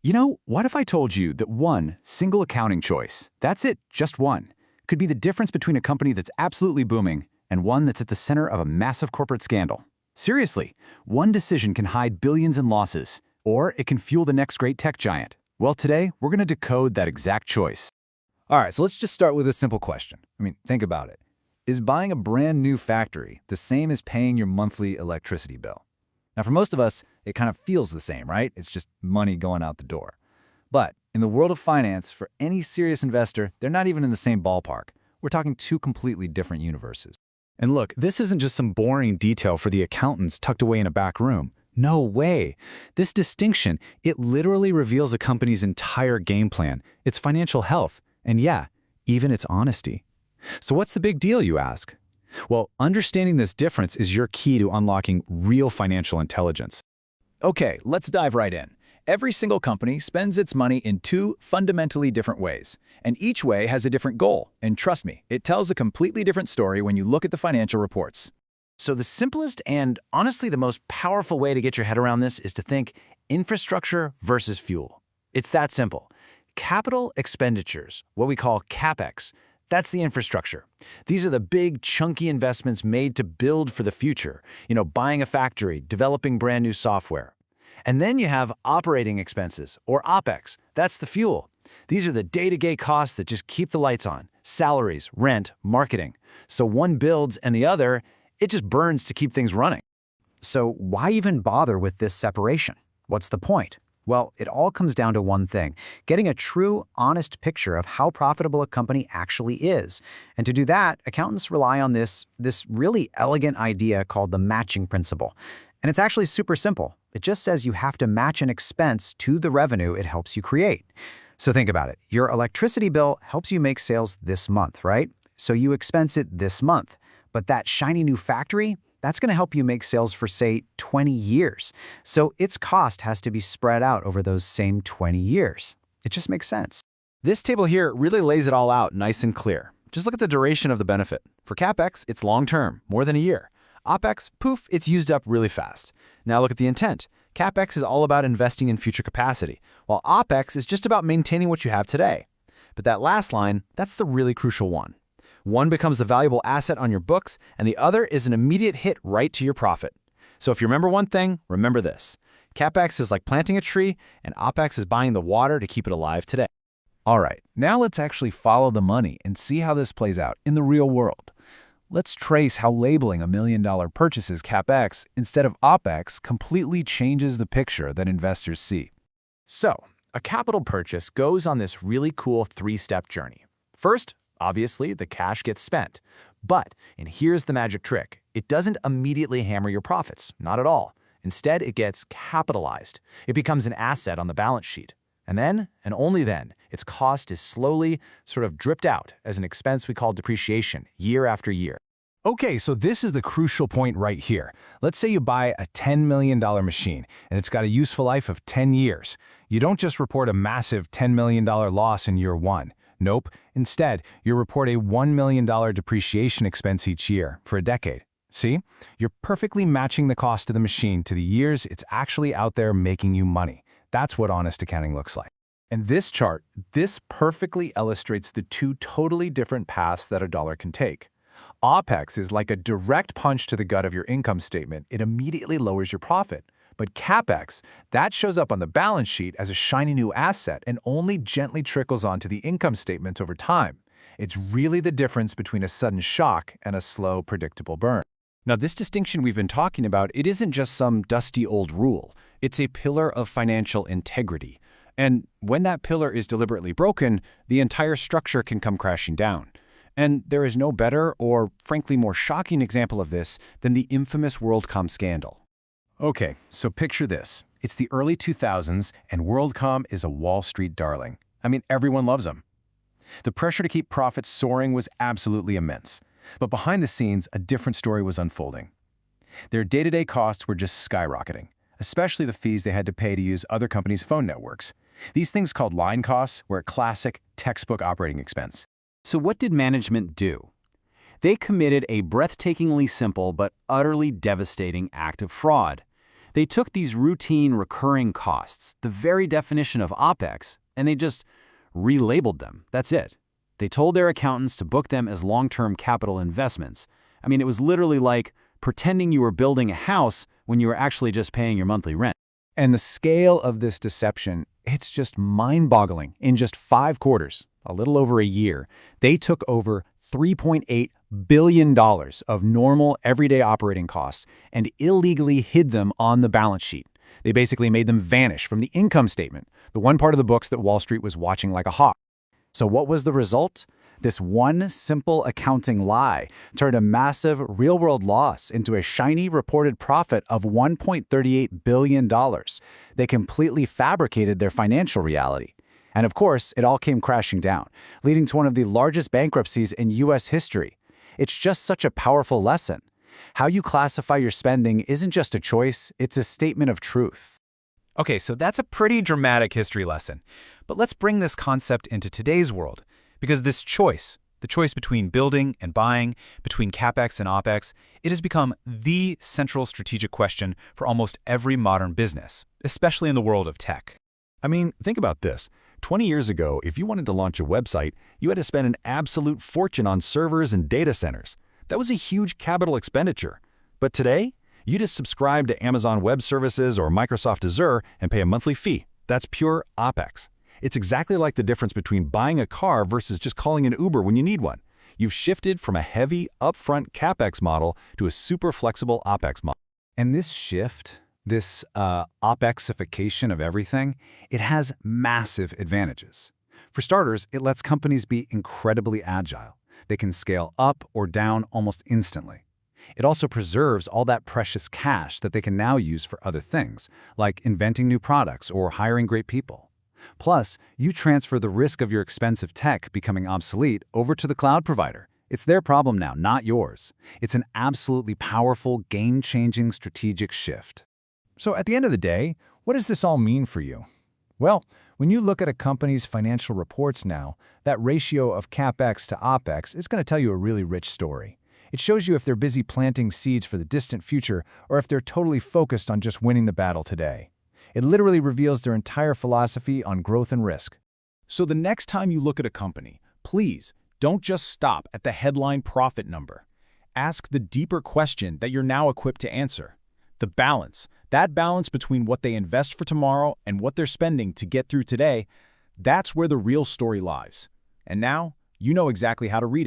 What if I told you that one single accounting choice, that's it, just one, could be the difference between a company that's absolutely booming and one that's at the center of a massive corporate scandal? Seriously, one decision can hide billions in losses, or it can fuel the next great tech giant. Well, today, we're going to decode that exact choice. All right, so let's just start with a simple question. Think about it. Is buying a brand new factory the same as paying your monthly electricity bill? Now, for most of us, it kind of feels the same, right? It's just money going out the door. But in the world of finance, for any serious investor, they're not even in the same ballpark. We're talking two completely different universes. And look, this isn't just some boring detail for the accountants tucked away in a back room. No way. This distinction, it literally reveals a company's entire game plan, its financial health, and yeah, even its honesty. So what's the big deal, you ask? Well, understanding this difference is your key to unlocking real financial intelligence. Okay, let's dive right in. Every single company spends its money in two fundamentally different ways, and each way has a different goal. And trust me, it tells a completely different story when you look at the financial reports. So the simplest and honestly the most powerful way to get your head around this is to think infrastructure versus fuel. It's that simple. Capital expenditures, what we call CapEx, that's the infrastructure. These are the big, chunky investments made to build for the future. Buying a factory, developing brand new software. And then you have operating expenses, or OpEx. That's the fuel. These are the day-to-day costs that just keep the lights on. Salaries, rent, marketing. So one builds and the other, it just burns to keep things running. So why even bother with this separation? What's the point? Well, it all comes down to one thing, getting a true, honest picture of how profitable a company actually is. And to do that, accountants rely on this really elegant idea called the matching principle. And it's actually super simple. It just says you have to match an expense to the revenue it helps you create. So think about it. Your electricity bill helps you make sales this month, right? So you expense it this month. But that shiny new factory, that's going to help you make sales for, say, 20 years. So its cost has to be spread out over those same 20 years. It just makes sense. This table here really lays it all out nice and clear. Just look at the duration of the benefit. For CapEx, it's long-term, more than a year. OpEx, poof, it's used up really fast. Now look at the intent. CapEx is all about investing in future capacity, while OpEx is just about maintaining what you have today. But that last line, that's the really crucial one. One becomes a valuable asset on your books, and the other is an immediate hit right to your profit. So if you remember one thing, remember this. CapEx is like planting a tree, and OpEx is buying the water to keep it alive today. All right, now let's actually follow the money and see how this plays out in the real world. Let's trace how labeling $1 million purchase as CapEx instead of OpEx completely changes the picture that investors see. So, a capital purchase goes on this really cool three-step journey. First, obviously, the cash gets spent. But, and here's the magic trick, it doesn't immediately hammer your profits, not at all. Instead, it gets capitalized. It becomes an asset on the balance sheet. And then, and only then, its cost is slowly sort of dripped out as an expense we call depreciation, year after year. Okay, so this is the crucial point right here. Let's say you buy a $10 million machine, and it's got a useful life of 10 years. You don't just report a massive $10 million loss in year one. Nope. Instead, you report a $1 million depreciation expense each year for a decade. See? You're perfectly matching the cost of the machine to the years it's actually out there making you money. That's what honest accounting looks like. And this chart, this perfectly illustrates the two totally different paths that a dollar can take. OpEx is like a direct punch to the gut of your income statement. It immediately lowers your profit. But CapEx, that shows up on the balance sheet as a shiny new asset and only gently trickles onto the income statement over time. It's really the difference between a sudden shock and a slow, predictable burn. Now, this distinction we've been talking about, it isn't just some dusty old rule. It's a pillar of financial integrity. And when that pillar is deliberately broken, the entire structure can come crashing down. And there is no better or, frankly, more shocking example of this than the infamous WorldCom scandal. Okay, so picture this. It's the early 2000s, and WorldCom is a Wall Street darling. Everyone loves them. The pressure to keep profits soaring was absolutely immense. But behind the scenes, a different story was unfolding. Their day-to-day costs were just skyrocketing, especially the fees they had to pay to use other companies' phone networks. These things called line costs were a classic, textbook operating expense. So what did management do? They committed a breathtakingly simple but utterly devastating act of fraud. They took these routine, recurring costs, the very definition of OpEx, and they just relabeled them. That's it. They told their accountants to book them as long-term capital investments. I mean, it was literally like pretending you were building a house when you were actually just paying your monthly rent. And the scale of this deception, it's just mind-boggling. In just 5 quarters, a little over a year, they took over $3.8 billion of normal, everyday operating costs and illegally hid them on the balance sheet. They basically made them vanish from the income statement, the one part of the books that Wall Street was watching like a hawk. So what was the result? This one simple accounting lie turned a massive real-world loss into a shiny reported profit of $1.38 billion. They completely fabricated their financial reality. And of course, it all came crashing down, leading to one of the largest bankruptcies in U.S. history. It's just such a powerful lesson. How you classify your spending isn't just a choice, it's a statement of truth. Okay, so that's a pretty dramatic history lesson. But let's bring this concept into today's world. Because this choice, the choice between building and buying, between CapEx and OpEx, it has become the central strategic question for almost every modern business, especially in the world of tech. I mean, think about this. 20 years ago, if you wanted to launch a website, you had to spend an absolute fortune on servers and data centers. That was a huge capital expenditure. But today, you just subscribe to Amazon Web Services or Microsoft Azure and pay a monthly fee. That's pure OpEx. It's exactly like the difference between buying a car versus just calling an Uber when you need one. You've shifted from a heavy, upfront CapEx model to a super flexible OpEx model. And this shift, this OpExification of everything, it has massive advantages. For starters, it lets companies be incredibly agile. They can scale up or down almost instantly. It also preserves all that precious cash that they can now use for other things, like inventing new products or hiring great people. Plus, you transfer the risk of your expensive tech becoming obsolete over to the cloud provider. It's their problem now, not yours. It's an absolutely powerful, game-changing strategic shift. So at the end of the day, what does this all mean for you? Well, when you look at a company's financial reports now, that ratio of CapEx to OpEx is going to tell you a really rich story. It shows you if they're busy planting seeds for the distant future or if they're totally focused on just winning the battle today. It literally reveals their entire philosophy on growth and risk. So the next time you look at a company, please don't just stop at the headline profit number. Ask the deeper question that you're now equipped to answer. The balance, that balance between what they invest for tomorrow and what they're spending to get through today, that's where the real story lies. And now, you know exactly how to read it.